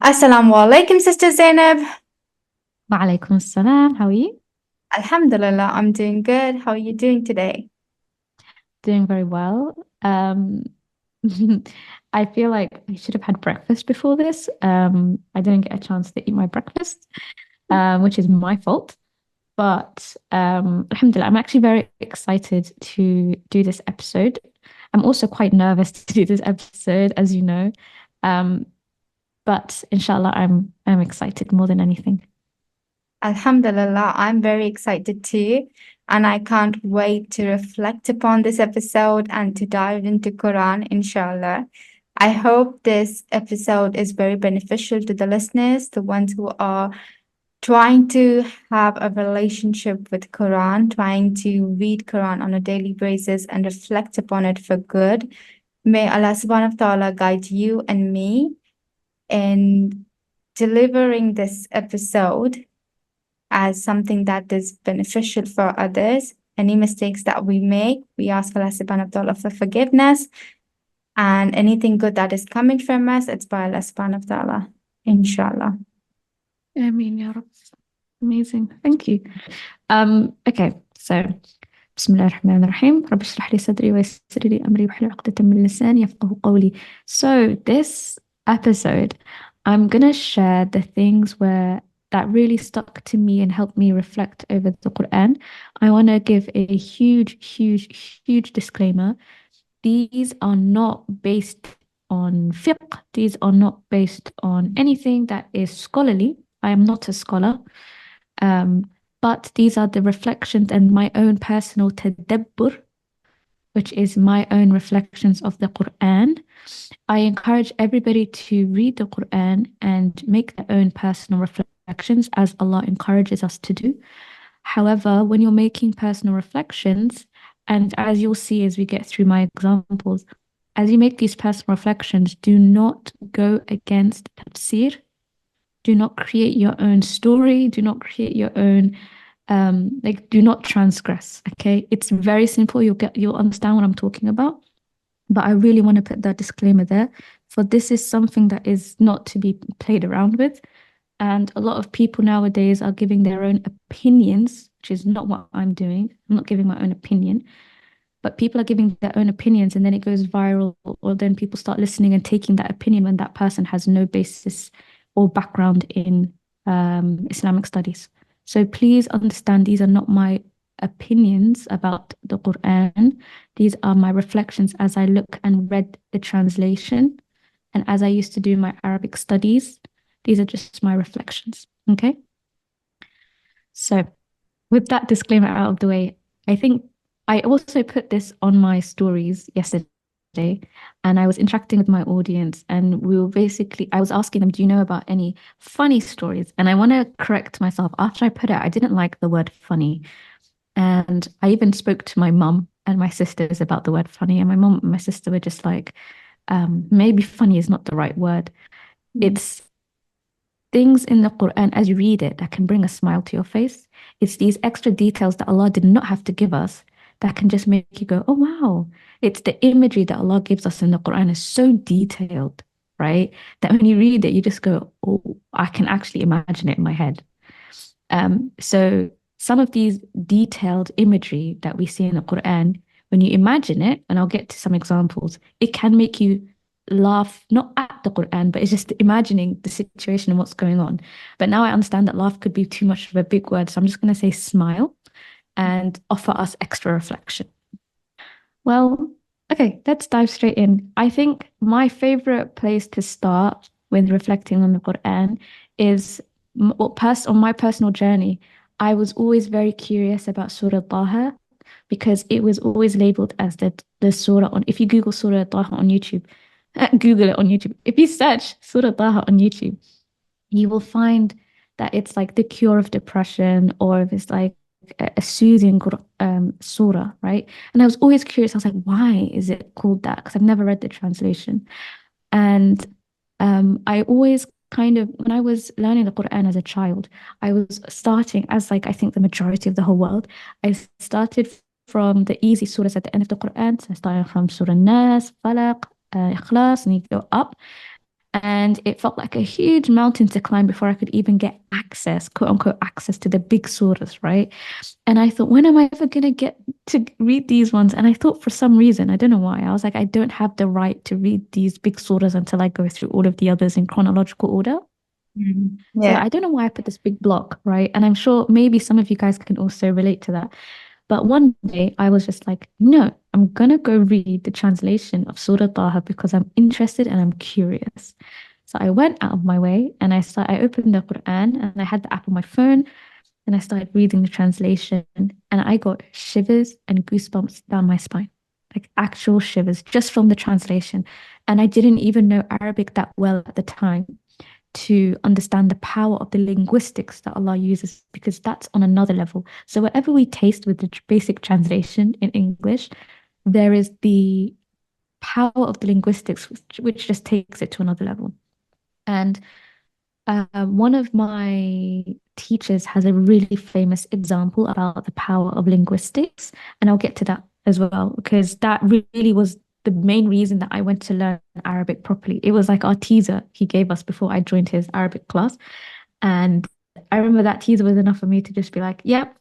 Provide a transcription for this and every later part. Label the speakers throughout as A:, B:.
A: Assalamu alaikum, Sister Zainab.
B: Walaikum salam. How are you?
A: Alhamdulillah, I'm doing good. How are you doing today?
B: Doing very well. I feel like I should have had breakfast before this. I didn't get a chance to eat my breakfast, which is my fault. But Alhamdulillah, I'm actually very excited to do this episode. I'm also quite nervous to do this episode, as you know. Um, but inshallah, I'm excited more than anything.
A: Alhamdulillah, I'm very excited too. And I can't wait to reflect upon this episode and to dive into Quran, inshallah. I hope this episode is very beneficial to the listeners, the ones who are trying to have a relationship with Quran, trying to read Quran on a daily basis and reflect upon it for good. May Allah subhanahu wa ta'ala guide you and me in delivering this episode as something that is beneficial for others. Any mistakes that we make, we ask Allah subhanahu wa ta'ala for forgiveness. And anything good that is coming from us, it's by Allah subhanahu wa ta'ala. Inshallah.
B: Ameen, ya Rabb. Amazing. Thank you. Okay, so بسم الله الرحمن الرحيم رب اشرح لي صدري ويسر لي أمري واحلل عقدة من لساني يفقهوا قولي. So this episode, I'm gonna share the things where that really stuck to me and helped me reflect over the Quran. I want to give a huge disclaimer. These are not based on fiqh. These are not based on anything that is scholarly. I am not a scholar. Um, but these are the reflections and my own personal tadabbur, which is my own reflections of the Quran. I encourage everybody to read the Quran and make their own personal reflections as Allah encourages us to do. However, when you're making personal reflections, and as you'll see as we get through my examples, as you make these personal reflections, do not go against tafsir. Do not create your own story. Do not create your own do not transgress. Okay. It's very simple. You'll understand what I'm talking about. But I really want to put that disclaimer there. For this is something that is not to be played around with. And a lot of people nowadays are giving their own opinions, which is not what I'm doing. I'm not giving my own opinion, but people are giving their own opinions and then it goes viral, or then people start listening and taking that opinion when that person has no basis or background in Islamic studies. So please understand these are not my opinions about the Quran. These are my reflections as I look and read the translation and as I used to do my Arabic studies. These are just my reflections. Okay. So, with that disclaimer out of the way, I think I also put this on my stories yesterday and I was interacting with my audience and I was asking them, do you know about any funny stories? And I want to correct myself. After I put it, I didn't like the word funny. And I even spoke to my mum and my sisters about the word funny. And my mum and my sister were just like, maybe funny is not the right word. It's things in the Quran as you read it that can bring a smile to your face. It's these extra details that Allah did not have to give us that can just make you go, oh, wow. It's the imagery that Allah gives us in the Quran is so detailed, right? That when you read it, you just go, oh, I can actually imagine it in my head. So some of these detailed imagery that we see in the Quran, when you imagine it, and I'll get to some examples, it can make you laugh, not at the Quran, but it's just imagining the situation and what's going on. But now I understand that laugh could be too much of a big word. So I'm just going to say smile and offer us extra reflection. Well, okay, let's dive straight in. I think my favorite place to start with reflecting on the Quran is on my personal journey. I was always very curious about Surah Taha because it was always labeled as the surah on, if you Google Surah Taha on YouTube, Google it on YouTube. If you search Surah Taha on YouTube, you will find that it's like the cure of depression, or if it's like a soothing surah, right? And I was always curious. I was like, why is it called that? Because I've never read the translation. And I always kind of, when I was learning the Quran as a child, I was starting as like, I think the majority of the whole world, I started from the easy surahs at the end of the Quran. So I started from Surah Nas, Falaq, Ikhlas, and you go up. And it felt like a huge mountain to climb before I could even get access, quote unquote, access to the big surahs, right? And I thought, when am I ever going to get to read these ones? And I thought for some reason, I don't know why, I was like, I don't have the right to read these big surahs until I go through all of the others in chronological order. So
A: Yeah.
B: I don't know why I put this big block, right? And I'm sure maybe some of you guys can also relate to that. But one day I was just like, no, I'm gonna go read the translation of Surah Taha because I'm interested and I'm curious. So I went out of my way and I opened the Quran and I had the app on my phone and I started reading the translation and I got shivers and goosebumps down my spine, like actual shivers just from the translation. And I didn't even know Arabic that well at the time to understand the power of the linguistics that Allah uses, because that's on another level. So whatever we taste with the basic translation in English, there is the power of the linguistics, which just takes it to another level. And one of my teachers has a really famous example about the power of linguistics, and I'll get to that as well, because that really was the main reason that I went to learn Arabic properly. It was like our teaser he gave us before I joined his Arabic class. And I remember that teaser was enough for me to just be like, yep,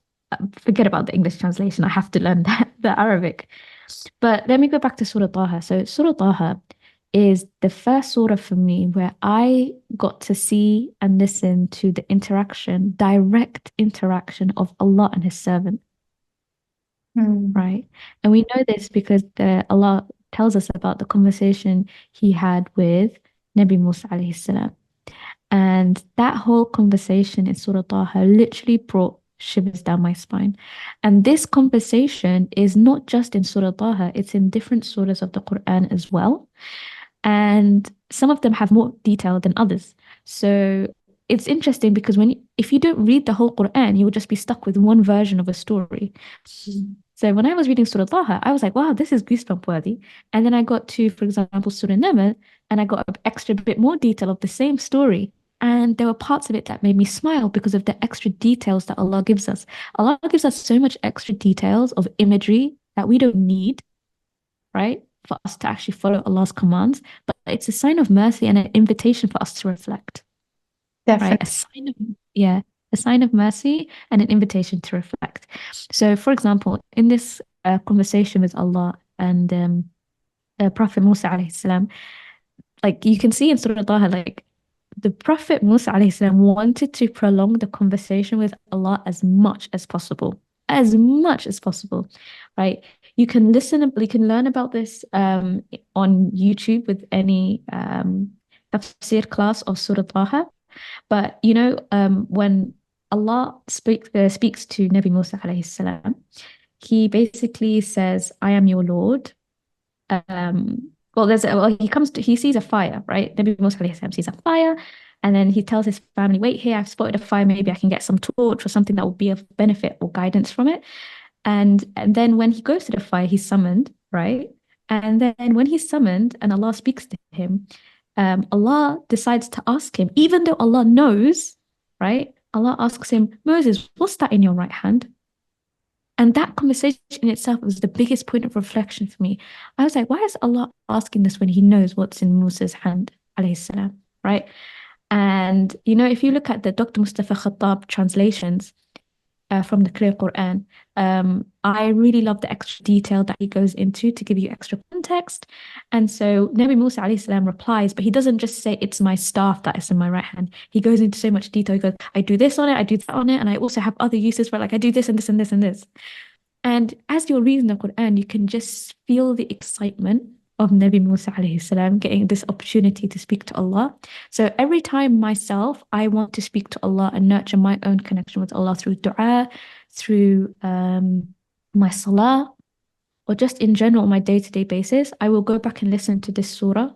B: forget about the English translation. I have to learn the Arabic. But let me go back to Surah Taha. So Surah Taha is the first surah for me where I got to see and listen to the interaction, direct interaction of Allah and His servant,
A: Mm.
B: right? And we know this because Allah tells us about the conversation He had with Nabi Musa alayhi salam. And that whole conversation in Surah Taha literally brought shivers down my spine. And this conversation is not just in Surah Taha, it's in different surahs of the Quran as well. And some of them have more detail than others. So it's interesting because if you don't read the whole Quran, you will just be stuck with one version of a story. So when I was reading Surah Taha, I was like, wow, this is goosebump worthy. And then I got to, for example, Surah Naml, and I got an extra bit more detail of the same story. And there were parts of it that made me smile because of the extra details that Allah gives us. Allah gives us so much extra details of imagery that we don't need, right? For us to actually follow Allah's commands. But it's a sign of mercy and an invitation for us to reflect, right?
A: Definitely.
B: Yeah, a sign of mercy and an invitation to reflect. So, for example, in this conversation with Allah and Prophet Musa alayhi salam, like you can see in Surah Taha, like the Prophet Musa alayhi salam wanted to prolong the conversation with Allah as much as possible, right? You can learn about this on YouTube with any tafsir class of Surah Taha. But when Allah speaks to Nabi Musa alayhi salam, he basically says, "I am your Lord." He sees a fire, right? Nabi Musa alayhi salam sees a fire, and then he tells his family, "Wait here, I've spotted a fire. Maybe I can get some torch or something that will be of benefit or guidance from it." And then when he goes to the fire, he's summoned, right? And then when he's summoned and Allah speaks to him, Allah decides to ask him, even though Allah knows, right? Allah asks him, Moses, what's that in your right hand? And that conversation in itself was the biggest point of reflection for me. I was like, why is Allah asking this when he knows what's in Moses' hand, alayhi salam, right? And, if you look at the Dr. Mustafa Khattab translations, from the clear Quran. I really love the extra detail that he goes into to give you extra context. And so Nabi Musa alayhi salam replies, but he doesn't just say, it's my staff that is in my right hand. He goes into so much detail. He goes, I do this on it, I do that on it, and I also have other uses for it, like I do this and this and this and this. And as you're reading the Quran, you can just feel the excitement of Nabi Musa alayhi salam getting this opportunity to speak to Allah. So every time myself, I want to speak to Allah and nurture my own connection with Allah through dua, through my salah, or just in general on my day-to-day basis, I will go back and listen to this surah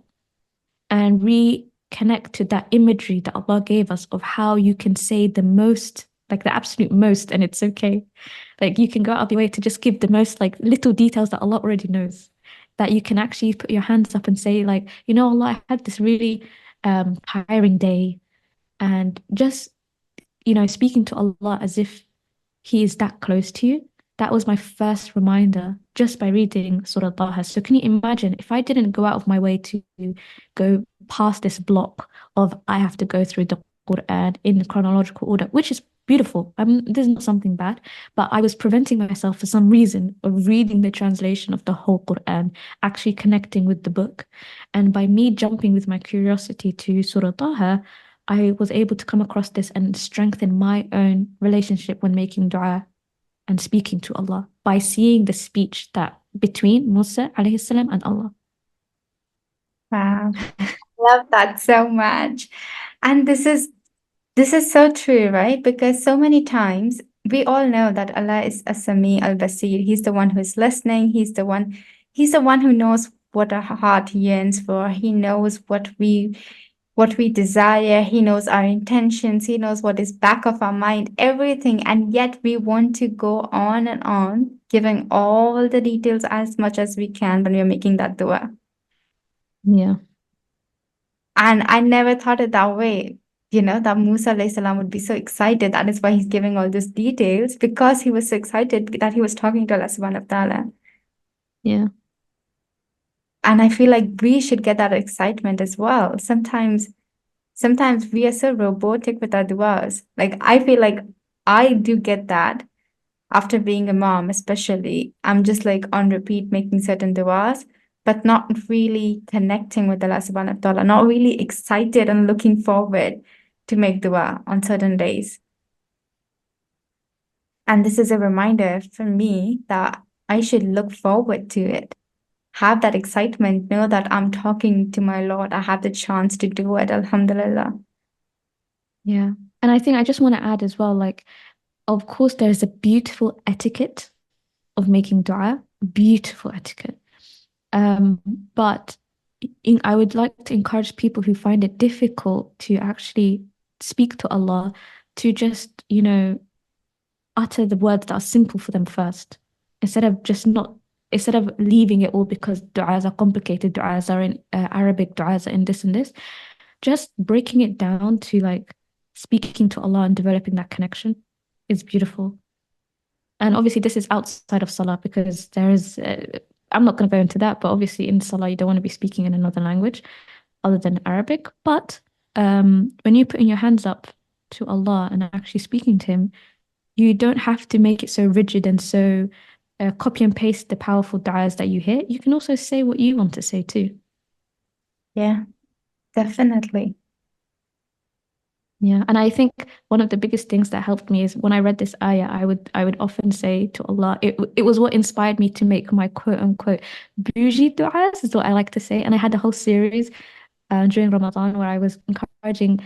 B: and reconnect to that imagery that Allah gave us of how you can say the most, like the absolute most, and it's okay. Like you can go out of your way to just give the most like little details that Allah already knows. That you can actually put your hands up and say, like, Allah, I had this really tiring day. And just, speaking to Allah as if He is that close to you. That was my first reminder just by reading Surah Taha. So can you imagine if I didn't go out of my way to go past this block of I have to go through the Quran in chronological order, which is beautiful. This is not something bad, but I was preventing myself for some reason of reading the translation of the whole Quran, actually connecting with the book. And by me jumping with my curiosity to Surah Taha, I was able to come across this and strengthen my own relationship when making dua and speaking to Allah by seeing the speech that between Musa alayhi salam and Allah.
A: Wow. Love that so much. And this is so true, right? Because so many times we all know that Allah is As-Sami Al-Basir. He's the one who's listening. He's the one who knows what our heart yearns for. He knows what we desire. He knows our intentions. He knows what is back of our mind, everything. And yet we want to go on, giving all the details as much as we can when we're making that dua.
B: Yeah.
A: And I never thought it that way, that Musa alayhi salam would be so excited. That is why he's giving all these details, because he was so excited that he was talking to Allah subhanahu wa ta'ala.
B: Yeah.
A: And I feel like we should get that excitement as well. Sometimes we are so robotic with our duas. Like I feel like I do get that after being a mom, especially. I'm just like on repeat making certain duas, but not really connecting with Allah subhanahu wa ta'ala, not really excited and looking forward to make dua on certain days. And this is a reminder for me that I should look forward to it, have that excitement, know that I'm talking to my Lord. I have the chance to do it. Alhamdulillah.
B: Yeah. And I think I just want to add as well, like, of course, there is a beautiful etiquette of making dua, beautiful etiquette. Um, but I would like to encourage people who find it difficult to actually speak to Allah to just, utter the words that are simple for them first, instead of just not, instead of leaving it all because du'as are complicated, du'as are in Arabic, du'as are in this and this, just breaking it down to like speaking to Allah and developing that connection is beautiful. And obviously, this is outside of Salah because I'm not going to go into that, but obviously, in Salah, you don't want to be speaking in another language other than Arabic. But when you're putting your hands up to Allah and actually speaking to Him, you don't have to make it so rigid and so copy and paste the powerful du'as that you hear. You can also say what you want to say too.
A: Yeah, definitely.
B: Yeah, and I think one of the biggest things that helped me is when I read this ayah, I would often say to Allah, it was what inspired me to make my quote unquote bougie du'as, is what I like to say. And I had a whole series during Ramadan where I was encouraging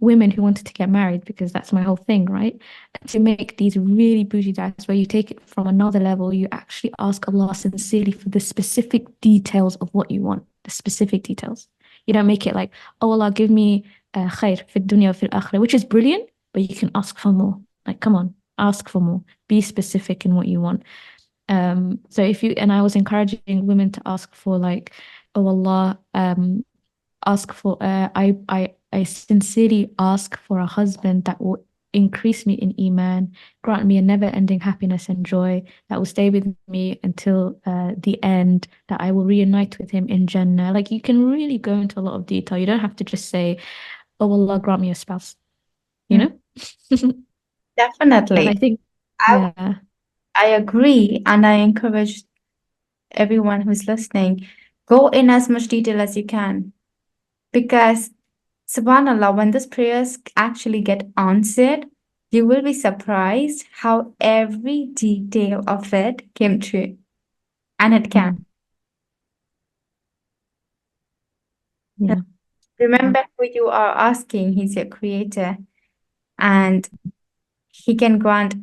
B: women who wanted to get married, because that's my whole thing, right? To make these really bougie du'as where you take it from another level, you actually ask Allah sincerely for the specific details of what you want, the specific details. You don't make it like, oh Allah, give me khair fi dunya wa fil akhirah, which is brilliant, but you can ask for more. Like, come on, ask for more. Be specific in what you want. So and I was encouraging women to ask for like, oh Allah, ask for I sincerely ask for a husband that will increase me in iman, grant me a never-ending happiness and joy, that will stay with me until the end, that I will reunite with him in Jannah. Like, you can really go into a lot of detail. You don't have to just say, oh Allah, grant me a spouse, you
A: Mm,
B: know? And I
A: definitely.
B: think,
A: I
B: yeah.
A: I agree, and I encourage everyone who's listening, go in as much detail as you can, because subhanallah, when these prayers actually get answered, you will be surprised how every detail of it came true. And it can.
B: Mm, yeah. Yeah.
A: Remember who you are asking. He's your creator, and he can grant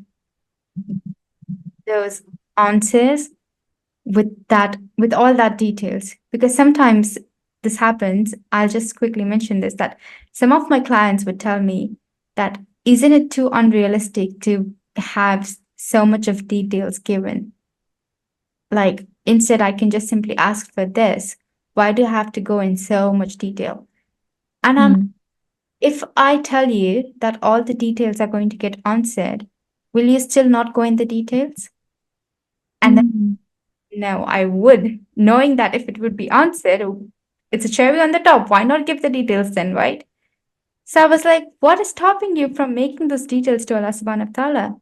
A: those answers with all that details. Because sometimes this happens. I'll just quickly mention this, that some of my clients would tell me that, isn't it too unrealistic to have so much of details given? Like, instead I can just simply ask for this. Why do I have to go in so much detail? And
B: Mm.
A: if I tell you that all the details are going to get answered, will you still not go in the details? And then,
B: Mm.
A: no, I would, knowing that if it would be answered, It's a cherry on the top. Why not give the details then, right? So I was like, what is stopping you from making those details to Allah subhanahu wa ta'ala?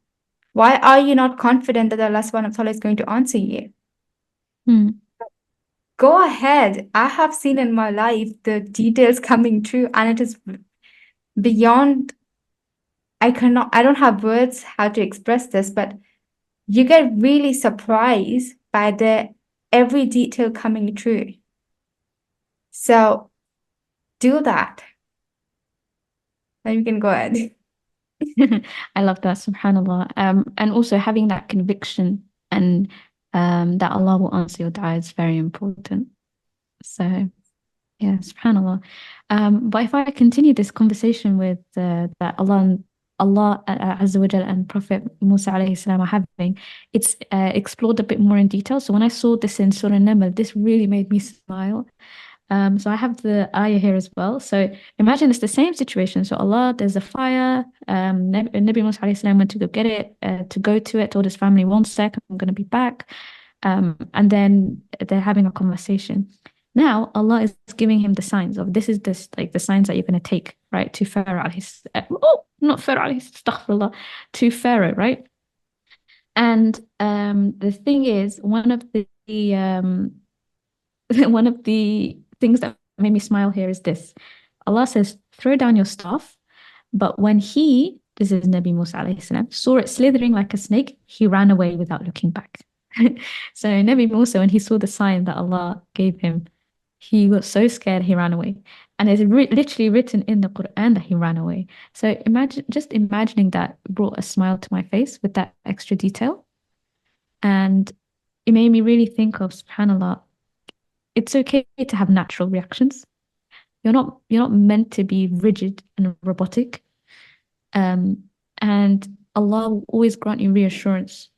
A: Why are you not confident that Allah subhanahu wa ta'ala is going to answer you?
B: Mm.
A: Go ahead. I have seen in my life the details coming true, and it is beyond. I don't have words how to express this, but you get really surprised by the every detail coming true. So do that. Then you can go ahead.
B: I love that, subhanAllah. And also having that conviction and that Allah will answer your dua is very important. So yeah, subhanAllah. But if I continue this conversation with that Allah Azza wa Jal and Prophet Musa alayhi salam are having, it's explored a bit more in detail. So when I saw this in Surah Naml, this really made me smile. So I have the ayah here as well. So imagine it's the same situation. So Allah, there's a fire. Nabi Musa alayhi salam went to go get it, to go to it, told his family, 1 sec, I'm going to be back. And then they're having a conversation. Now Allah is giving him the signs of this is this like the signs that you're going to take, right? To Pharaoh alayhi, not Pharaoh alayhi, astaghfirullah, to Pharaoh, right? And the thing is, one of the one of the things that made me smile here is this. Allah says, throw down your staff. But when this is Nabi Musa alayhi salam, saw it slithering like a snake, he ran away without looking back. So Nabi Musa, when he saw the sign that Allah gave him, he got so scared he ran away. And it's literally written in the Quran that he ran away. So just imagining that brought a smile to my face with that extra detail. And it made me really think of, subhanAllah, it's okay to have natural reactions. You're not meant to be rigid and robotic. And Allah will always grant you reassurance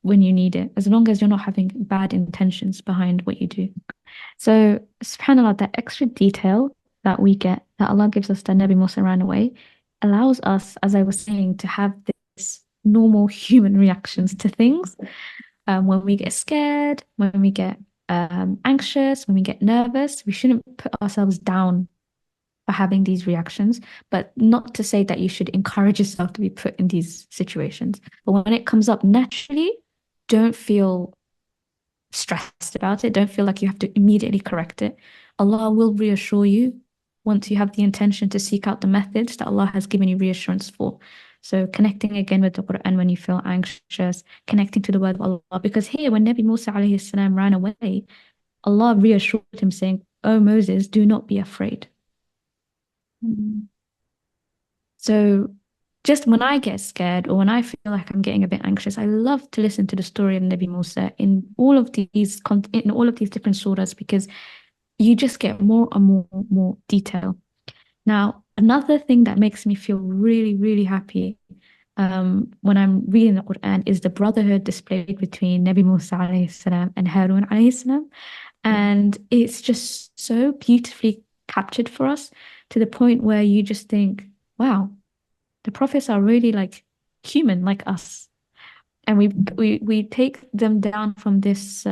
B: when you need it, as long as you're not having bad intentions behind what you do. So, subhanAllah, that extra detail that we get, that Allah gives us that Nabi Musa ran away, allows us, as I was saying, to have this normal human reactions to things. When we get scared, when we get anxious, when we get nervous, we shouldn't put ourselves down for having these reactions, but not to say that you should encourage yourself to be put in these situations. But when it comes up naturally, don't feel stressed about it. Don't feel like you have to immediately correct it. Allah will reassure you once you have the intention to seek out the methods that Allah has given you reassurance for. So connecting again with the Quran when you feel anxious, connecting to the word of Allah. Because here, when Nabi Musa alayhi salam ran away, Allah reassured him saying, "Oh Moses, do not be afraid."
A: Mhm.
B: So just when I get scared or when I feel like I'm getting a bit anxious, I love to listen to the story of Nabi Musa in all of these different surahs because you just get more and more detail. Now, another thing that makes me feel really, really happy when I'm reading the Quran is the brotherhood displayed between Nabi Musa alayhi salam and Harun alayhi salam. And it's just so beautifully captured for us to the point where you just think, wow, the prophets are really like human like us. And we take them down from this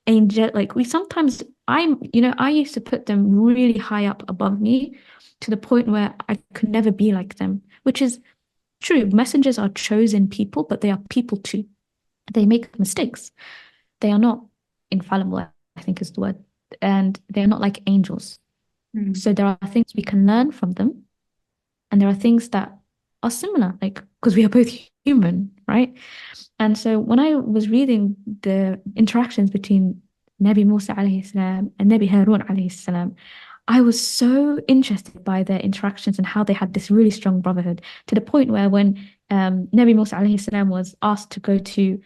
B: angel, like we sometimes I used to put them really high up above me to the point where I could never be like them, which is true. Messengers are chosen people, but they are people too. They make mistakes. They are not infallible, I think is the word. And they're not like angels.
A: Mm.
B: So there are things we can learn from them. And there are things that are similar, like because we are both human, right? And so when I was reading the interactions between Nabi Musa alayhi salam and Nabi Harun alayhi salam, I was so interested by their interactions and how they had this really strong brotherhood to the point where when Nabi Musa alayhi salam was asked to go to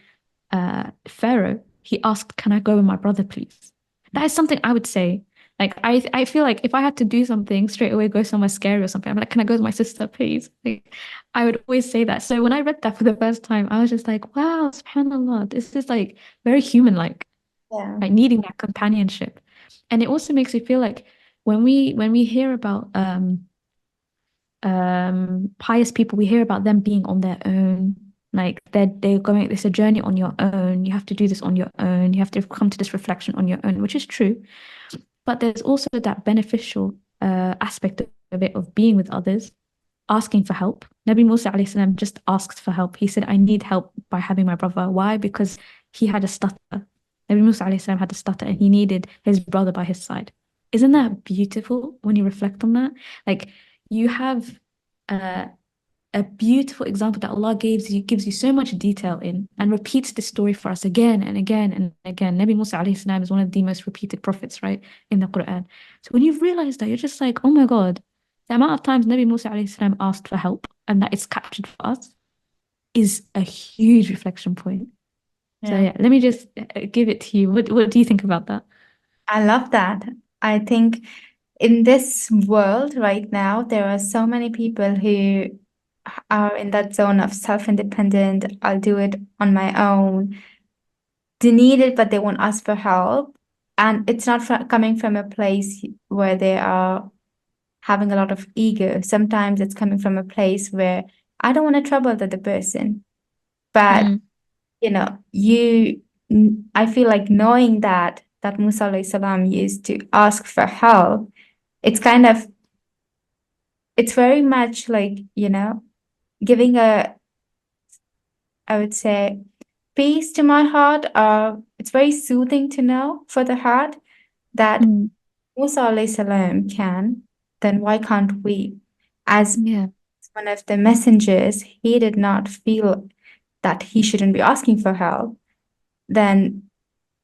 B: Pharaoh, he asked, "Can I go with my brother, please?" That is something I would say. Like I feel like if I had to do something straight away, go somewhere scary or something, I'm like, "Can I go with my sister, please?" Like I would always say that. So when I read that for the first time, I was just like, "Wow, subhanallah, this is like very human-like,
A: Yeah.
B: like needing that companionship." And it also makes me feel like when we hear about pious people, we hear about them being on their own. Like they're going, it's a journey on your own. You have to do this on your own. You have to come to this reflection on your own, which is true. but there's also that beneficial aspect of it, of being with others, asking for help. Nabi Musa alayhi salam just asked for help. He said, I need help by having my brother. Why? Because he had a stutter. Nabi Musa alayhi salam had a stutter and he needed his brother by his side. Isn't that beautiful when you reflect on that? Like you have uh, a beautiful example that Allah gives you so much detail in and repeats this story for us again and again and again. Nabi Musa alayhi salam is one of the most repeated prophets, right, in the Quran. So when you realize that, you're just like, oh my God, the amount of times Nabi Musa alayhi salam asked for help and that it's captured for us is a huge reflection point. So
A: Yeah.
B: yeah, let me just give it to you. What do you think about that?
A: I love that. I think in this world right now, there are so many people who are in that zone of self-independent. I'll do it on my own. They need it, but they won't ask for help. And it's not coming from a place where they are having a lot of ego. Sometimes it's coming from a place where I don't want to trouble the other person. But,
B: Mm,
A: I feel like knowing that Musa alayhi salam used to ask for help, it's kind of, it's very much like, giving I would say, peace to my heart. It's very soothing to know for the heart that
B: mm,
A: Musa alayhi salam can, then why can't we? As
B: yeah,
A: one of the messengers, he did not feel that he shouldn't be asking for help. Then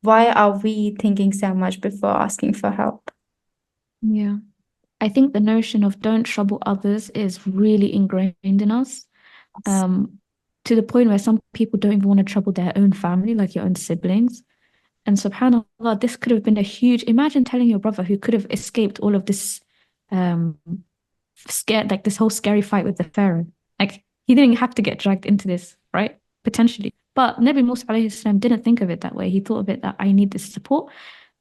A: why are we thinking so much before asking for help?
B: yeah. I think the notion of don't trouble others is really ingrained in us, um, to the point where some people don't even want to trouble their own family, like your own siblings. And subhanAllah, this could have been a huge, imagine telling your brother who could have escaped all of this um scared, like this whole scary fight with the Pharaoh. Like he didn't have to get dragged into this, right? Potentially. But Nabi Musa alayhi salam didn't think of it that way. He thought of it that I need this support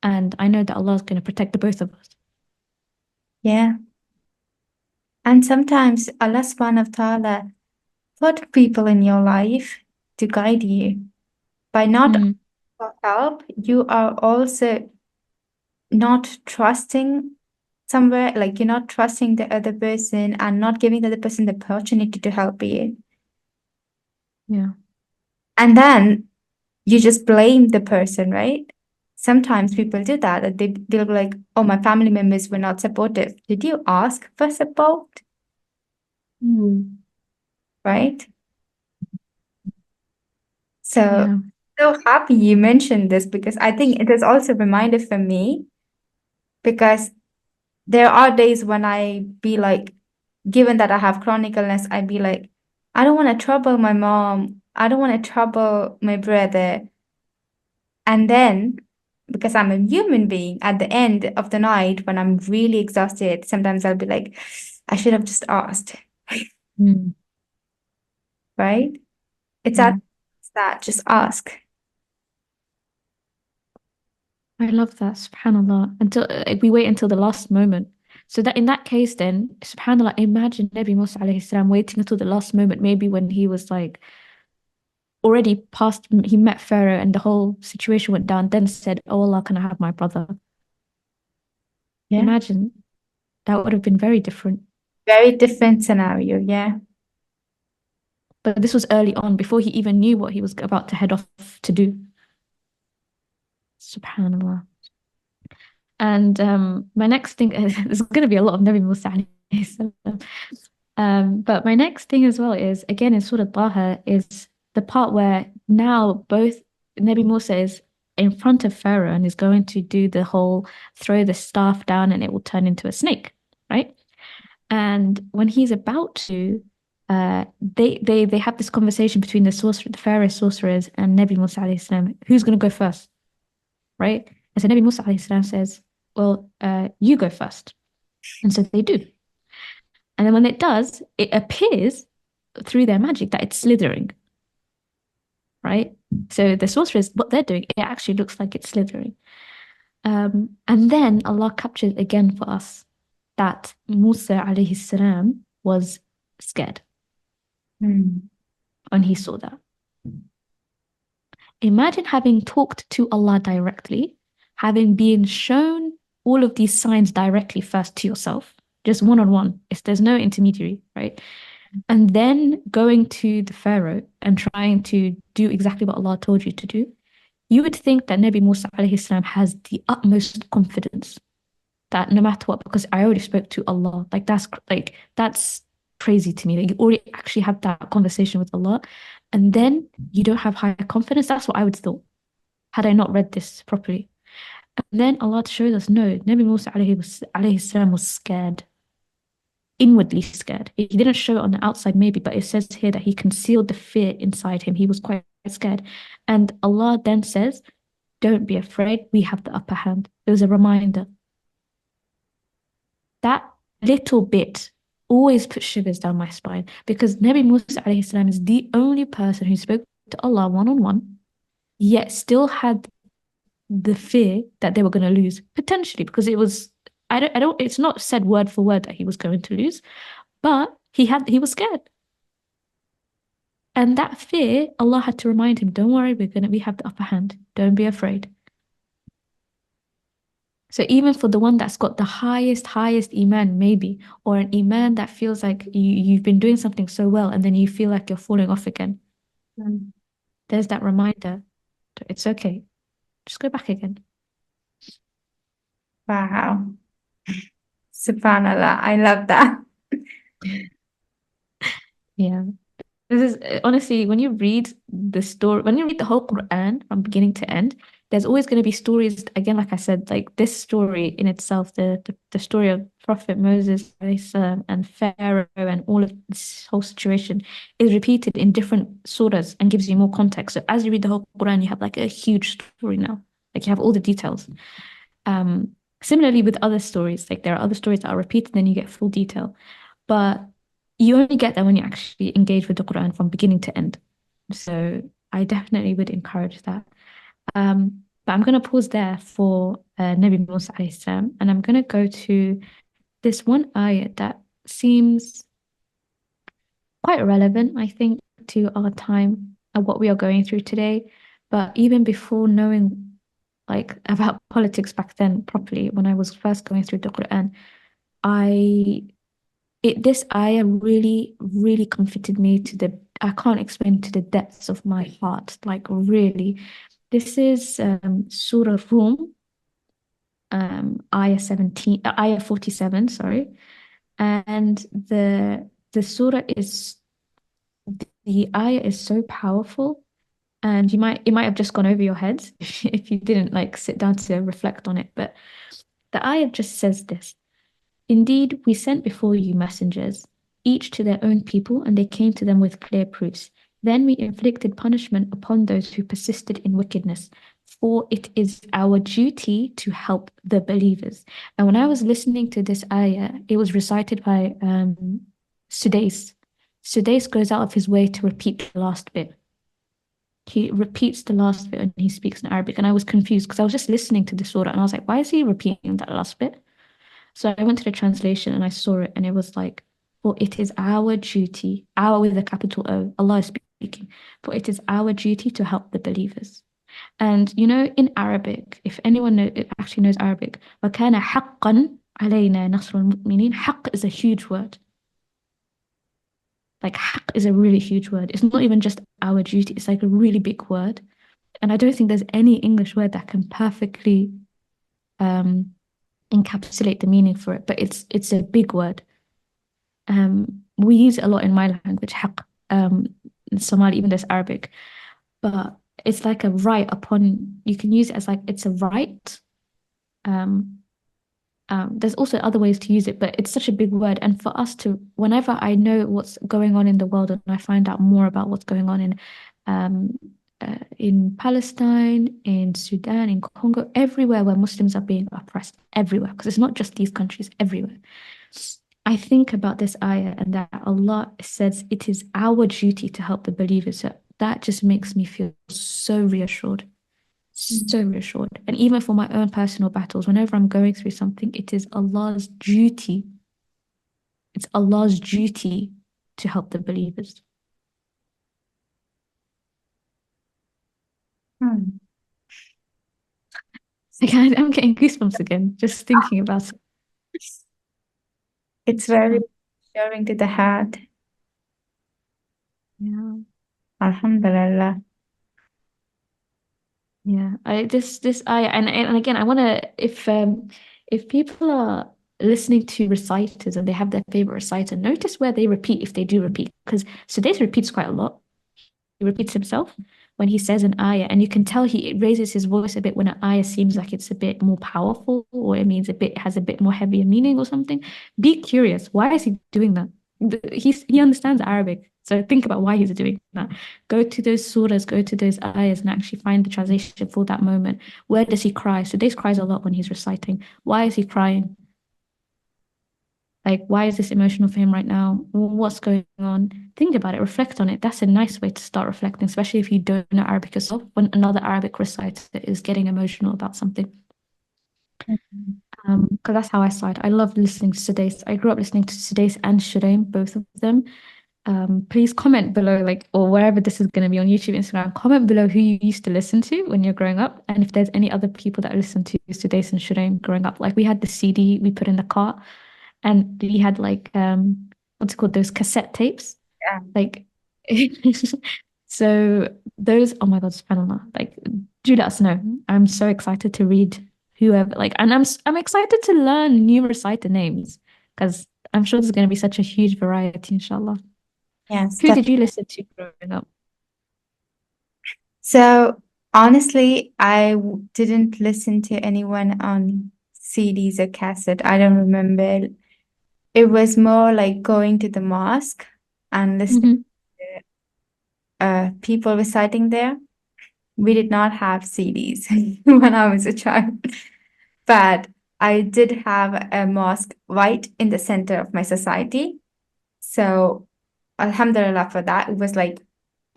B: and I know that Allah is going to protect the both of us.
A: Yeah. And sometimes Allah subhanahu wa ta'ala put people in your life to guide you. By not asking
B: Mm,
A: for help, you are also not trusting somewhere, like you're not trusting the other person and not giving the other person the opportunity to help you.
B: yeah.
A: And then you just blame the person, right? Sometimes people do that. They'll be like, oh, my family members were not supportive. Did you ask for support?
B: Mm,
A: Right? So,
B: yeah.
A: so happy you mentioned this because I think it is also a reminder for me because there are days when I be like, given that I have chronic illness, I'd be like, I don't want to trouble my mom. I don't want to trouble my brother. And then, because I'm a human being, at the end of the night, when I'm really exhausted, sometimes I'll be like, I should have just asked,
B: Mm,
A: right? It's
B: yeah.
A: at that, just ask.
B: I love that, subhanAllah. Until we wait until the last moment. So that in that case, then, subhanAllah, imagine Nabi Musa alayhi salam waiting until the last moment, maybe when he was like already past, he met Pharaoh and the whole situation went down, then said, oh Allah, can I have my brother?
A: Yeah.
B: Imagine that would have been very different.
A: Very different scenario. Yeah.
B: But this was early on, before he even knew what he was about to head off to do. SubhanAllah. And my next thing is there's going to be a lot of Nabi Musa alayhi salam. But my next thing as well is again in Surah Taha is the part where now both Nabi Musa is in front of Pharaoh and is going to do the whole throw the staff down and it will turn into a snake, right? And when he's about to, they have this conversation between the Pharaoh sorcerers and Nabi Musa alayhi salam. Who's going to go first, right? And so Nabi Musa alayhi salam says, "Well, you go first." And so they do. And then when it does, it appears through their magic that it's slithering, right? So the sorcerers, what they're doing, it actually looks like it's slithering. And then Allah captures again for us that Musa alayhi salam was scared
A: Hmm.
B: when he saw that. Imagine having talked to Allah directly, having been shown all of these signs directly first to yourself, just one on one. If there's no intermediary, right? And then going to the Pharaoh and trying to do exactly what Allah told you to do, you would think that Nabi Musa alayhi salam has the utmost confidence that no matter what, because I already spoke to Allah, that's crazy to me. Like you already actually have that conversation with Allah, and then you don't have high confidence. That's what I would have thought had I not read this properly. And then Allah shows us no, Nabi Musa alayhi salam was scared, inwardly scared. He didn't show it on the outside, maybe, but it says here that he concealed the fear inside him. He was quite scared. And Allah then says, don't be afraid, we have the upper hand. It was a reminder. That little bit always puts shivers down my spine because Nabi Musa alayhi salam is the only person who spoke to Allah one on one, yet still had the fear that they were going to lose, potentially, because it was, it's not said word for word that he was going to lose, but he was scared. And that fear, Allah had to remind him, don't worry, we have the upper hand. Don't be afraid. So even for the one that's got the highest iman, maybe, or an iman that feels like you've been doing something so well and then you feel like you're falling off again, there's that reminder. It's okay. Just go back again.
A: Wow. Subhanallah. I love that.
B: Yeah. This is honestly, when you read the story, when you read the whole Quran from beginning to end, there's always going to be stories. Again, like I said, like this story in itself, the story of Prophet Moses and Pharaoh and all of this whole situation is repeated in different surahs and gives you more context. So as you read the whole Quran, you have like a huge story now. Like you have all the details. Similarly with other stories, like there are other stories that are repeated, then you get full detail. But you only get that when you actually engage with the Quran from beginning to end. So I definitely would encourage that. But I'm going to pause there for Nabi Musa alayhi salam, and I'm going to go to this one ayat that seems quite relevant, I think, to our time and what we are going through today. But even before knowing like about politics back then properly, when I was first going through the Quran, I this ayah really, really comforted me to I can't explain to the depths of my heart, like really. This is Surah Rum, ayah 17, ayah 47, sorry. And the surah is the ayah is so powerful, and it might have just gone over your heads if you didn't like sit down to reflect on it. But the ayah just says this. Indeed, we sent before you messengers, each to their own people, and they came to them with clear proofs. Then we inflicted punishment upon those who persisted in wickedness, for it is our duty to help the believers. And when I was listening to this ayah, it was recited by Sudais. Sudais goes out of his way to repeat the last bit. He repeats the last bit when he speaks in Arabic, and I was confused because I was just listening to the surah and I was like, why is he repeating that last bit? So I went to the translation and I saw it, and it was like, for it is our duty, our with a capital O, Allah is speaking, for it is our duty to help the believers. And you know, in Arabic, if anyone actually knows Arabic, وَكَانَ حَقًّا عَلَيْنَا نَصْرُ الْمُؤْمِنِينَ. Haqq is a huge word. Like haqq is a really huge word. It's not even just our duty, it's like a really big word. And I don't think there's any English word that can perfectly encapsulate the meaning for it, but it's a big word. We use it a lot in my language, haqq, in Somali, even there's Arabic, but it's like a right upon, you can use it as like it's a right. There's also other ways to use it, but it's such a big word. And for us to, whenever I know what's going on in the world and I find out more about what's going on in Palestine, in Sudan, in Congo, everywhere where Muslims are being oppressed, everywhere, because it's not just these countries, everywhere. I think about this ayah and that Allah says it is our duty to help the believers. So that just makes me feel so reassured, so reassured. And even for my own personal battles, whenever I'm going through something, it is Allah's duty. It's Allah's duty to help the believers. Like, I'm getting goosebumps again just thinking about it.
A: It's very
B: Subhan-
A: stirring to the heart.
B: Yeah,
A: Alhamdulillah.
B: yeah. This I and again, I want to if people are listening to reciters and they have their favorite reciter, notice where they repeat if they do repeat because Sudais repeats quite a lot. He repeats himself when he says an ayah, and you can tell he raises his voice a bit when an ayah seems like it's a bit more powerful or it means a bit has a bit more heavier meaning or something. Be curious. Why is he doing that? He understands Arabic. So think about why he's doing that. Go to those surahs, go to those ayahs and actually find the translation for that moment. Where does he cry? So Dace cries a lot when he's reciting. Why is he crying? Like, why is this emotional for him right now? What's going on? Think about it, reflect on it. That's a nice way to start reflecting, especially if you don't know Arabic yourself, when another Arabic reciter is getting emotional about something.
A: Mhm.
B: Because that's how I started. I loved listening to Sudais. I grew up listening to Sudais and Shuraim, both of them. Please comment below, like, or wherever this is going to be on YouTube, Instagram, comment below who you used to listen to when you're growing up, and if there's any other people that listen to Sudais and Shuraim growing up. Like, we had the CD we put in the car, and we had like what's it called, those cassette tapes,
A: Yeah.
B: like so those, oh my God, subhanallah, like do let us know. I'm so excited to read whoever, like, and I'm excited to learn new reciter names because I'm sure there's going to be such a huge variety, inshallah.
A: Yes,
B: Who did
A: definitely.
B: you listen to growing up?
A: So honestly, didn't listen to anyone on CDs or cassette. I don't remember. It was more like going to the mosque and listening
B: Hmm.
A: to people reciting there. We did not have CDs when I was a child, but I did have a mosque right in the center of my society. So, Alhamdulillah for that. It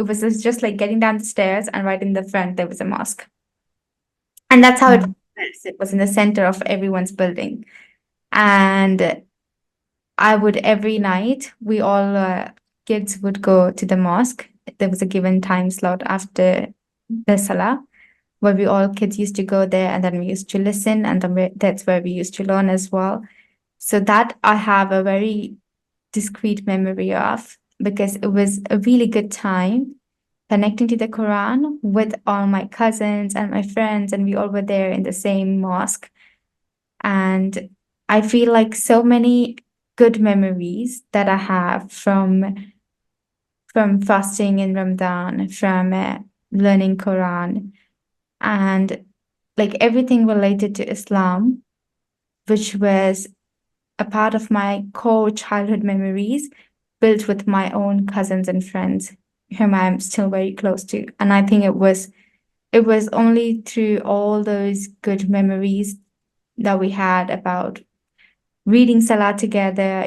A: was just like getting down the stairs, and right in the front, there was a mosque. And that's how it
B: Mm.
A: was. It was in the center of everyone's building. And I would every night, we all kids would go to the mosque. There was a given time slot after the salah where we all kids used to go there, and then we used to listen, and then that's where we used to learn as well. So that I have a very discrete memory of because it was a really good time connecting to the Quran with all my cousins and my friends, and we all were there in the same mosque. And I feel like so many good memories that I have from fasting in Ramadan, from learning Quran, and like everything related to Islam, which was a part of my core childhood memories, built with my own cousins and friends, whom I'm still very close to. And I think it was only through all those good memories that we had about reading Salah together,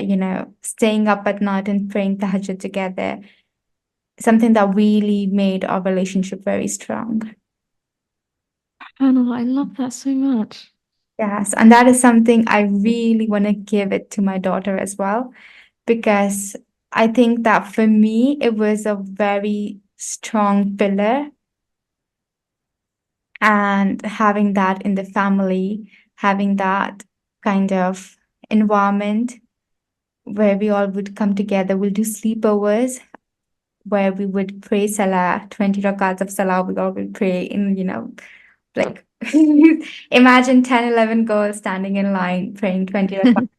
A: staying up at night and praying Tahajjud together, something that really made our relationship very strong.
B: SubhanAllah, I love that so much.
A: Yes, and that is something I really want to give it to my daughter as well, because I think that for me, it was a very strong pillar. And having that in the family, having that kind of environment where we all would come together, we'll do sleepovers where we would pray Salah, 20 rakats of Salah, we all would pray in, like imagine 10, 11 girls standing in line praying 20 rakats.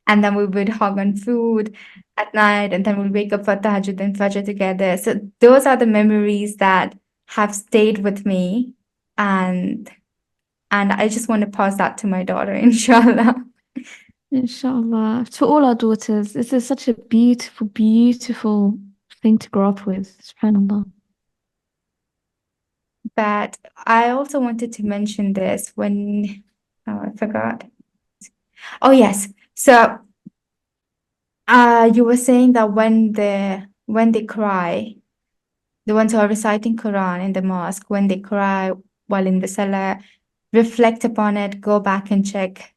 A: And then we would hug on food at night, and then we'll wake up for tahajjud and fajr together. So those are the memories that have stayed with me, and I just want to pass that to my daughter, inshallah.
B: Inshallah. To all our daughters, this is such a beautiful, beautiful thing to grow up with. SubhanAllah.
A: But I also wanted to mention this when, oh, I forgot. Oh, yes. So, you were saying that when they cry, the ones who are reciting Quran in the mosque, when they cry while in the salah, reflect upon it, go back and check.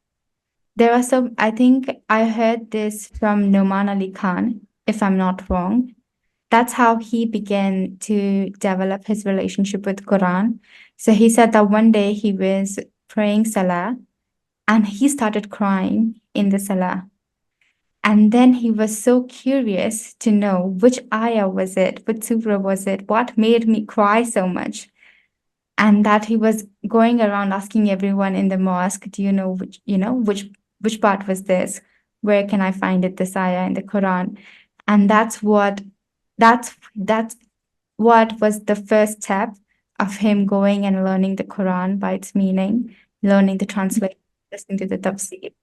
A: There are some, I think I heard this from Noman Ali Khan, if I'm not wrong. That's how he began to develop his relationship with Quran. So he said that one day he was praying salah, and he started crying in the salah. And then he was so curious to know which ayah was it, which surah was it, what made me cry so much. And that he was going around asking everyone in the mosque, do you know which part was this? Where can I find it, this ayah in the Quran? And that's what was the first step of him going and learning the Quran by its meaning, learning the translation, listening to the tafsir.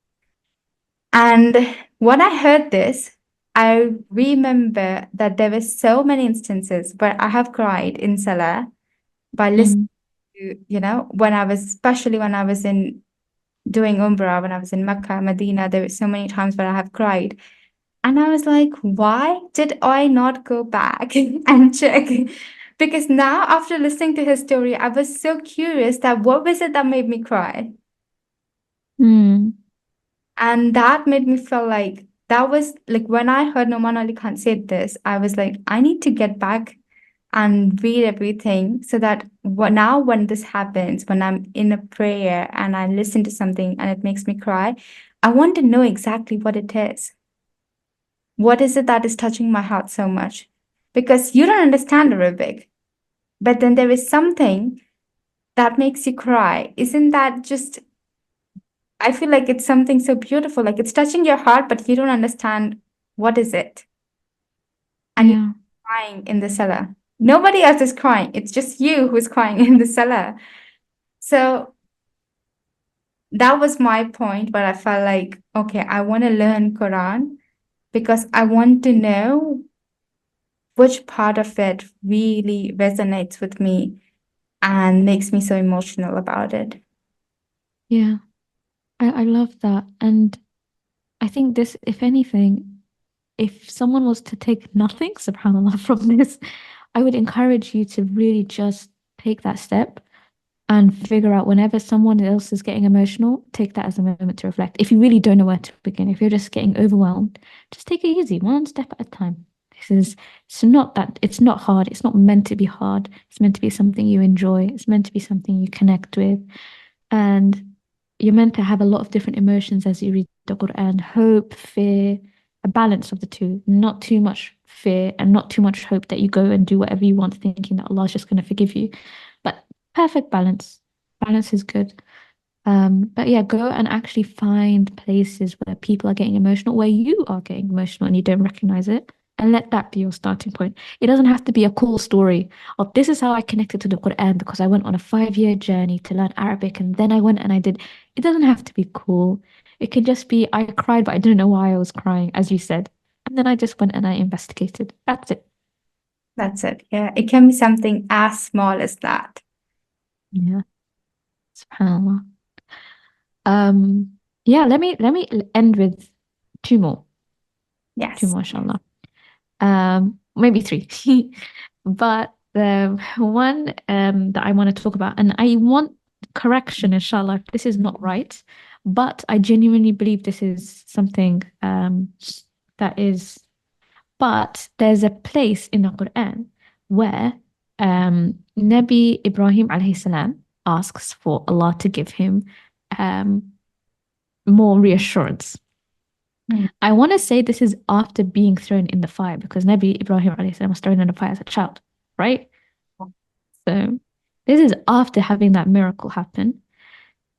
A: And when I heard this, I remember that there were so many instances where I have cried in Salah by listening
B: Mm.
A: to, when I was, especially when I was in doing Umrah, when I was in Mecca, Medina, there were so many times where I have cried. And I was like, why did I not go back and check? Because now, after listening to his story, I was so curious that what was it that made me cry?
B: Mm.
A: And that made me feel like that was like when I heard Noman Ali Khan say this, I was like, I need to get back and read everything so that now when this happens, when I'm in a prayer and I listen to something and it makes me cry, I want to know exactly what it is. What is it that is touching my heart so much? Because you don't understand Arabic, but then there is something that makes you cry. Isn't that just, I feel like it's something so beautiful, like it's touching your heart, but you don't understand what is it. And you're
B: Yeah.
A: crying in the cellar. Nobody else is crying. It's just you who's crying in the cellar. So that was my point where I felt like, okay, I want to learn Quran because I want to know which part of it really resonates with me and makes me so emotional about it.
B: Yeah. I love that. And I think this, if anything, if someone was to take nothing, subhanAllah, from this, I would encourage you to really just take that step and figure out whenever someone else is getting emotional, take that as a moment to reflect. If you really don't know where to begin, if you're just getting overwhelmed, just take it easy, one step at a time. It's not hard. It's not meant to be hard. It's meant to be something you enjoy. It's meant to be something you connect with. And you're meant to have a lot of different emotions as you read the Quran, hope, fear, a balance of the two, not too much fear and not too much hope that you go and do whatever you want, thinking that Allah is just going to forgive you. But perfect balance. Balance is good. But yeah, go and actually find places where people are getting emotional, where you are getting emotional and you don't recognize it, and let that be your starting point. It doesn't have to be a cool story of this is how I connected to the Quran because I went on a 5 year journey to learn Arabic and then I went and I did. It doesn't have to be cool. It can just be I cried, but I didn't know why I was crying, as you said. And then I just went and I investigated. That's it.
A: That's it. Yeah. It can be something as small as that.
B: Yeah. SubhanAllah. Yeah, let me end with two more. Two
A: Yes.
B: more, inshallah. Maybe three. But the one that I want to talk about, and I want correction, inshallah, if this is not right, but I genuinely believe this is something that is, but there's a place in the Quran where Nabi Ibrahim alayhi salam asks for Allah to give him um, more reassurance.
A: Mm.
B: I want to say this is after being thrown in the fire because Nabi Ibrahim alayhi salam was thrown in the fire as a child, right? So this is after having that miracle happen,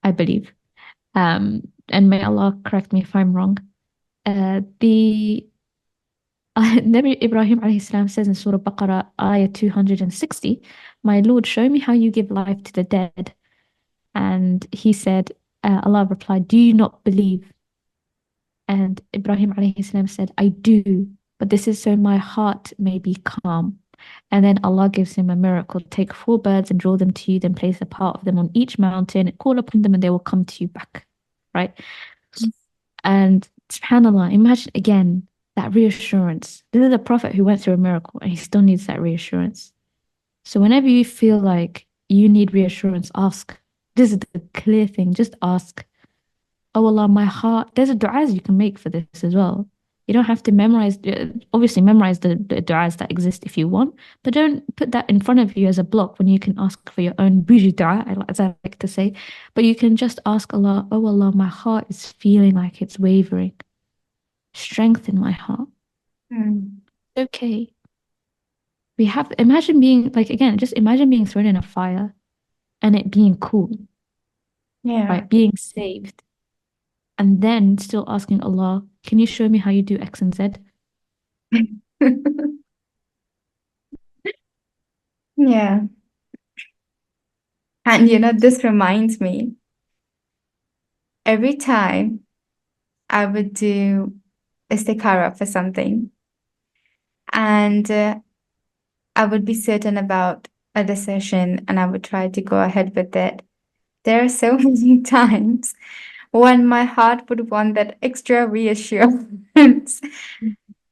B: I believe. And may Allah correct me if I'm wrong. The Nabi Ibrahim alayhi salam says in Surah Baqarah, ayah 260, My Lord, show me how you give life to the dead. And he said, Allah replied, Do you not believe? And Ibrahim alayhi salam said, I do, but this is so my heart may be calm. And then Allah gives him a miracle. Take four birds and draw them to you, then place a part of them on each mountain, call upon them, and they will come to you back. Right? And subhanAllah, imagine again that reassurance. This is a prophet who went through a miracle and he still needs that reassurance. So whenever you feel like you need reassurance, ask. This is the clear thing. Just ask. Oh Allah, my heart. There's a du'as you can make for this as well. You don't have to memorize, obviously, memorize the du'as that exist if you want, but don't put that in front of you as a block when you can ask for your own bougie du'a, as I like to say. But you can just ask Allah, oh Allah, my heart is feeling like it's wavering. Strengthen my heart.
A: Mm.
B: Okay. We have, imagine being, like, again, just imagine being thrown in a fire and it being cool,
A: Yeah.
B: right? Being saved. And then still asking Allah, can you show me how you do X and Z?
A: Yeah. And this reminds me, every time I would do istikara for something, and I would be certain about a decision and I would try to go ahead with it. There are so many times when my heart would want that extra reassurance,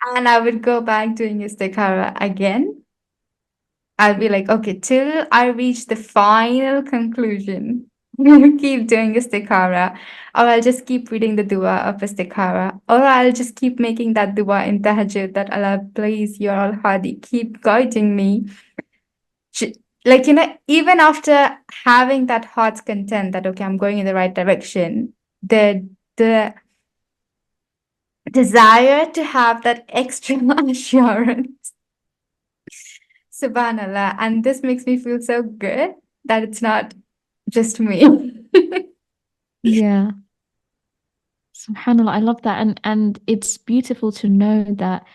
A: and I would go back doing istikara again. I'll be like, okay, till I reach the final conclusion, keep doing istikara, or I'll just keep reading the dua of istikara, or I'll just keep making that dua in tahajjud that Allah, please, you're al hadi, keep guiding me. Sh- Like, even after having that heart's content that, okay, I'm going in the right direction, the desire to have that extra assurance. Subhanallah. And this makes me feel so good that it's not just me.
B: Yeah. SubhanAllah, I love that. And it's beautiful to know that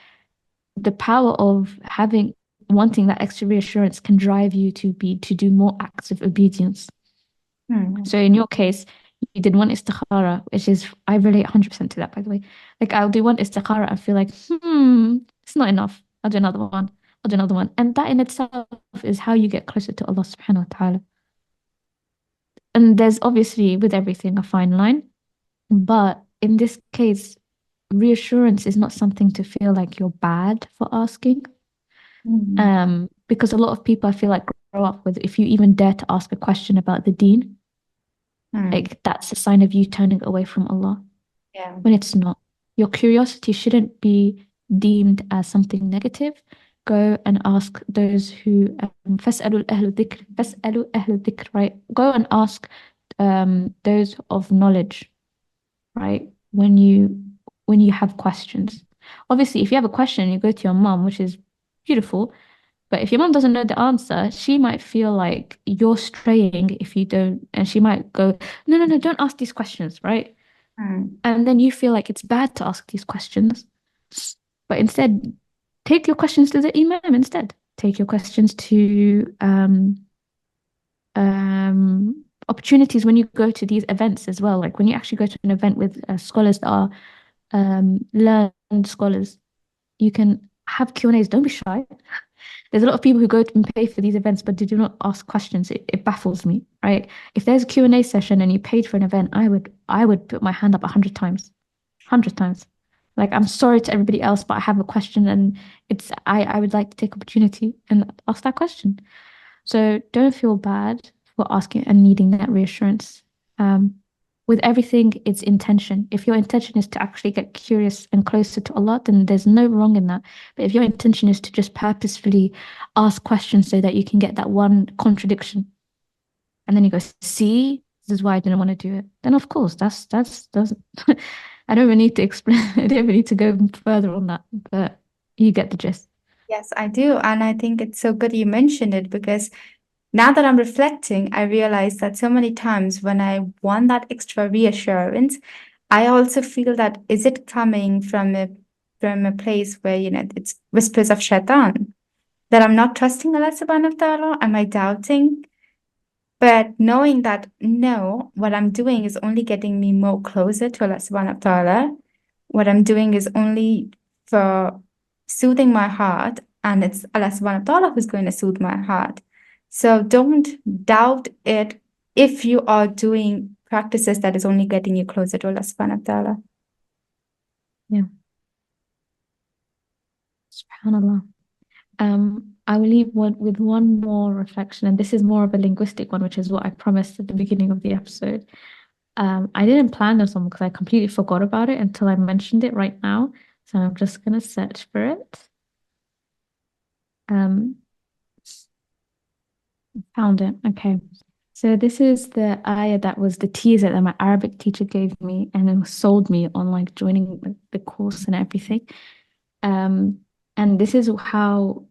B: the power of having wanting that extra reassurance can drive you to do more acts of obedience.
A: Hmm.
B: So in your case, you did one istikhara, which is I relate 100% to that, by the way. Like I'll do one istikhara and feel like, it's not enough. I'll do another one. I'll do another one. And that in itself is how you get closer to Allah subhanahu wa ta'ala. And there's obviously with everything a fine line, but in this case, reassurance is not something to feel like you're bad for asking.
A: Hmm.
B: Because a lot of people I feel like grow up with if you even dare to ask a question about the deen,
A: Hmm.
B: like that's a sign of you turning away from Allah
A: Yeah.
B: when it's not. Your curiosity shouldn't be deemed as something negative. Go and ask those who فاسألوا أهل الذكر فاسألوا أهل الذكر, right? Go and ask those of knowledge, right? When you have questions. Obviously, if you have a question, you go to your mom, which is beautiful. But if your mom doesn't know the answer, she might feel like you're straying if you don't, and she might go, no, no, no, don't ask these questions, right?
A: Hmm.
B: And then you feel like it's bad to ask these questions. But instead, take your questions to the imam instead. Take your questions to opportunities when you go to these events as well. Like when you actually go to an event with scholars that are learned scholars, you can have Q&As. Don't be shy. There's a lot of people who go and pay for these events, but they do not ask questions. It baffles me, right? If there's a Q&A session and you paid for an event, I would put my hand up 100 times, 100 times. Like, I'm sorry to everybody else, but I have a question and I would like to take opportunity and ask that question. So don't feel bad for asking and needing that reassurance. Um, with everything, it's intention. If your intention is to actually get curious and closer to Allah, then there's no wrong in that. But if your intention is to just purposefully ask questions so that you can get that one contradiction, and then you go, see, this is why I didn't want to do it, then of course that's doesn't I don't even need to explain, I don't even need to go further on that, but you get the gist.
A: Yes, I do. And I think it's so good you mentioned it because now that I'm reflecting, I realize that so many times when I want that extra reassurance, I also feel that is it coming from a place where, it's whispers of shaitan, that I'm not trusting Allah subhanahu wa ta'ala? Am I doubting? But knowing that no, what I'm doing is only getting me more closer to Allah subhanahu wa ta'ala. What I'm doing is only for soothing my heart, and it's Allah subhanahu wa ta'ala who's going to soothe my heart. So don't doubt it if you are doing practices that is only getting you closer to Allah subhanahu wa ta'ala.
B: Yeah, subhanallah. I will leave with one more reflection, and this is more of a linguistic one, which is what I promised at the beginning of the episode. I didn't plan this one because I completely forgot about it until I mentioned it right now. So I'm just gonna search for it. Um, Found it. Okay. So this is the ayah that was the teaser that my Arabic teacher gave me and then sold me on like joining the course and everything. Um, and this is how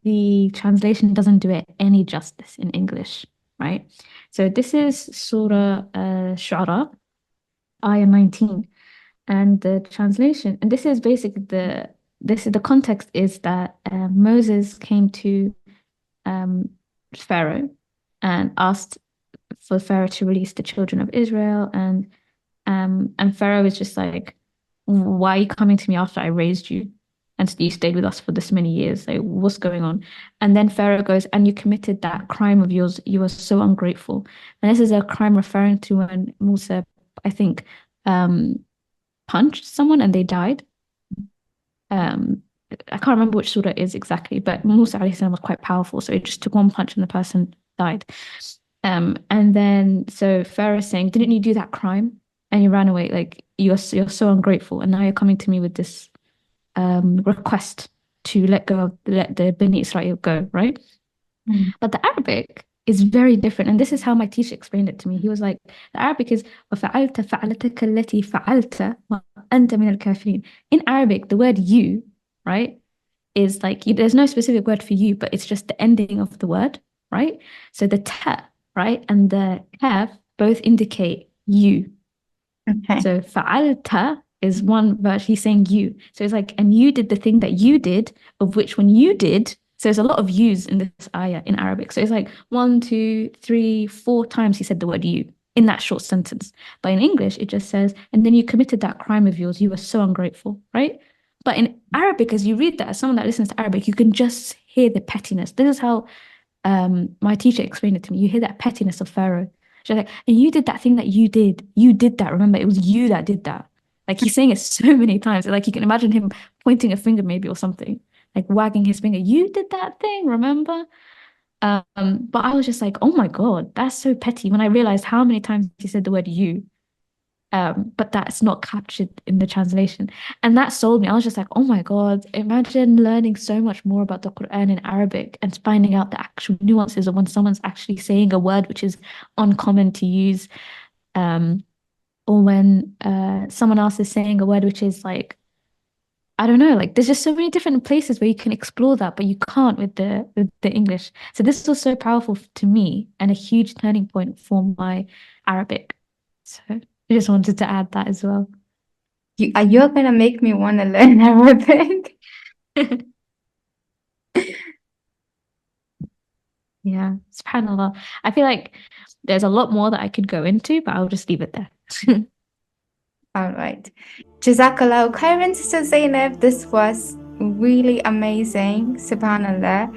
B: the translation doesn't do it any justice in English, right? So this is Surah Shu'ara, ayah 19. And the translation, and this is basically the context is that Moses came to um, Pharaoh and asked for Pharaoh to release the children of Israel, and Pharaoh was just like, "Why are you coming to me after I raised you, and you stayed with us for this many years? Like, what's going on?" And then Pharaoh goes, "And you committed that crime of yours. You were so ungrateful." And this is a crime referring to when Musa, I think, um, punched someone and they died. Um, I can't remember which surah it is exactly, but Musa alayhi salam was quite powerful, so it just took one punch and the person died. And then so Pharaoh is saying, "Didn't you do that crime? And you ran away. Like you're so ungrateful, and now you're coming to me with this request to let the Bani Israel go, right?"
A: Mm.
B: But the Arabic is very different. And this is how my teacher explained it to me. He was like, the Arabic is وَفَعَلْتَ فَعْلَتَكَ الَّتِي فَعَلْتَ وَأَنْتَ مِنَ الْكَافِرِينَ. In Arabic, the word you, right, is like, there's no specific word for you, but it's just the ending of the word, right? So the ta, right, and the kaf both indicate you.
A: Okay.
B: So fa'alta is one verse. He's saying you. So it's like, and you did the thing that you did, of which when you did, so there's a lot of yous in this ayah in Arabic. So it's like one, two, three, four times he said the word you in that short sentence. But in English, it just says, and then you committed that crime of yours. You were so ungrateful, right? But in Arabic, as you read that, as someone that listens to Arabic, you can just hear the pettiness. This is how my teacher explained it to me. You hear that pettiness of Pharaoh. She's like, and you did that thing that you did. You did that. Remember, it was you that did that. Like he's saying it so many times. Like you can imagine him pointing a finger maybe or something, like wagging his finger. You did that thing, remember? But I was just like, oh my God, that's so petty when I realized how many times he said the word you. But that's not captured in the translation. And that sold me. I was just like, oh my God, imagine learning so much more about the Quran in Arabic and finding out the actual nuances of when someone's actually saying a word which is uncommon to use, um, or when someone else is saying a word which is like, I don't know, like there's just so many different places where you can explore that, but you can't with the English. So this was so powerful to me and a huge turning point for my Arabic. So I just wanted to add that as well.
A: You're gonna make me want to learn Arabic.
B: Yeah, subhanAllah. I feel like there's a lot more that I could go into, but I'll just leave it there.
A: All right. Jazakallah khairan, Sister Zainab. This was really amazing. Subhanallah.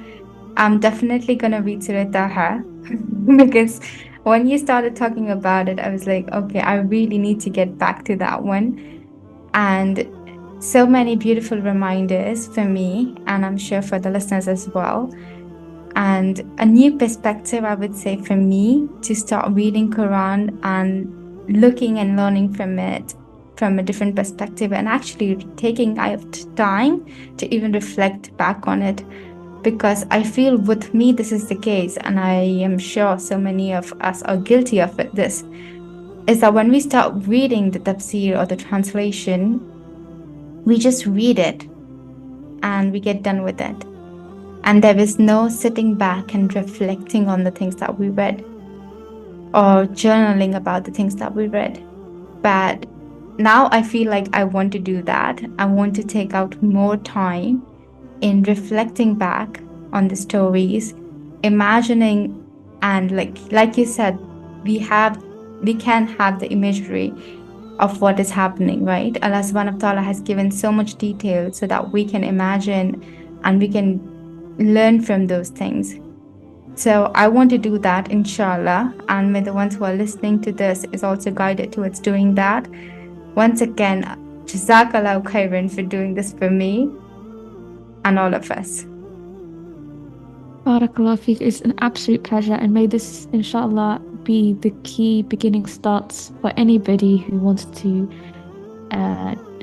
A: I'm definitely gonna read Surah Taha because when you started talking about it, I was like, okay, I really need to get back to that one. And so many beautiful reminders for me, and I'm sure for the listeners as well. And a new perspective, I would say, for me to start reading Quran and looking and learning from it from a different perspective, and actually taking out time to even reflect back on it, because I feel with me this is the case, and I am sure so many of us are guilty of it. This is that when we start reading the tafsir or the translation, we just read it and we get done with it. And there is no sitting back and reflecting on the things that we read or journaling about the things that we read. But now I feel like I want to do that. I want to take out more time in reflecting back on the stories, imagining, and like you said, we can have the imagery of what is happening, right? Allah subhanahu wa ta'ala has given so much detail so that we can imagine and we can learn from those things. So I want to do that, inshallah, and may the ones who are listening to this is also guided towards doing that. Once again, Jazakallah khairan for doing this for me and all of us.
B: Barakallah feek. It's an absolute pleasure, and may this, inshallah, be the key beginning starts for anybody who wants to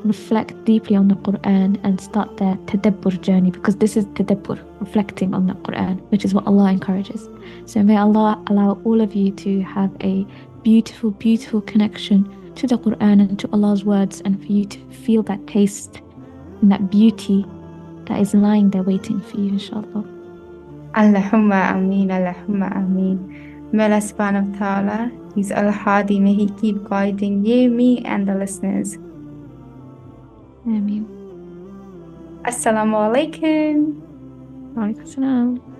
B: reflect deeply on the Quran and start their tadabbur journey, because this is tadabbur, reflecting on the Quran, which is what Allah encourages. So may Allah allow all of you to have a beautiful, beautiful connection to the Quran and to Allah's words, and for you to feel that taste and that beauty that is lying there waiting for you, inshallah.
A: Allahumma ameen, Allahumma ameen. May Allah subhanahu wa ta'ala, He's Al-Hadi, may He keep guiding you, me, and the listeners.
B: Ameen.
A: Assalamu alaikum.
B: Wa alaikum salam.